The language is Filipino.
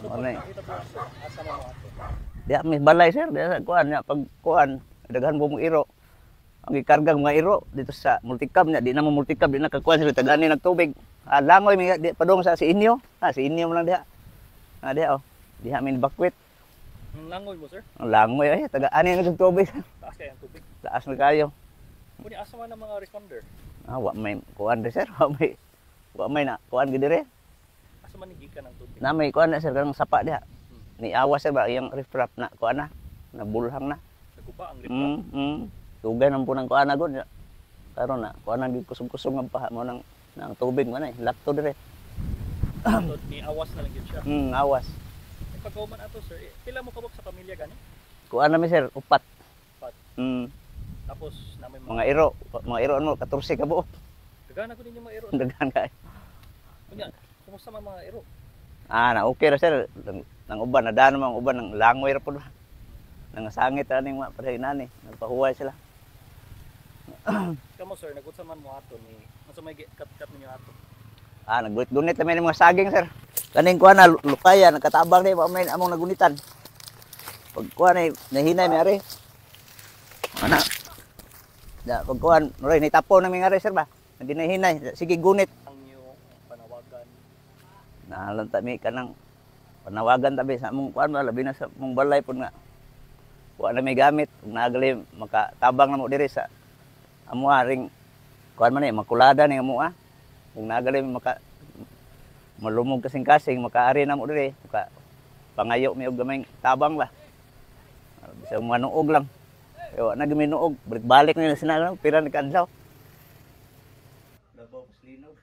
Ano eh. Dito po sir, asa mo ato? Diya may balay sir, diya sa kuan nya pag kuan daghan mo mong iro. Ang ikargang mga iro dito sa multicab nya, di na mo multicab, di na kakuan sila tagani nagtubig. Langoy mi di padung sa si inyo. Si inyo mo lang diha. Diha oh. Diha min bakwit. Ang langoy mo sir? Ang langoy ay taga ani nagtubig. Taas kaya ang tubig. Taas na kayo. Kuni asa man ang mga responder? Wa may kuan de sir, wa may na kuan gid dire. Asa man gikan ang tubig? Na may kuan na sir kang sapa diha. Ni awas sir ba iyang riprap na kuan na bulhang na. Naguba ang riprap. Tugay nang punang kuan na gud. Karon na kuan na gid kusog-kusog ang paha mo nang tubig man ay lakto dire. Ni awas na lang gyud siya. Awas. Pagkauman ato sir, pila mo kabok sa pamilya gani? Kuan na mi sir, upat. Upat. Tapos na may Mga iro ano 14 ka buok. Daghan na ko ninyo mga iro. Daghan kay. Kunya, kumusta man mga iro? Na okay ra sir. Nang uban nadaan man uban ng langoy ra pud. Nang sangit ra ning mga pareha nani, nagpahuway sila. Kamo sir, nagutsa man mo ato ni asa may kat ninyo ato? Naggunit namin ng mga saging sir. Kaning kuan na lukaya nakatabang ni may among nagunitan. Pag kuan ay nahinay mi ari. Ana. Pag kuan ray ni tapo na mi ari sir ba. Ginahinay sige gunit. Ang inyo panawagan. Nalanta mi kanang panawagan tabi sa among kuan labi na sa mong balay pud nga. Wa na may gamit, ug nagali makatabang na mo diri sa amo ring kuan man ni makulada ni amo ug nagali malumog kasing-kasing makaari na mo diri maka pangayo mi og gamay tabang ba. Bisa manuog lang. Yo na gaminuog, balik-balik na sila pira ni kadlaw. Labaw slinaw.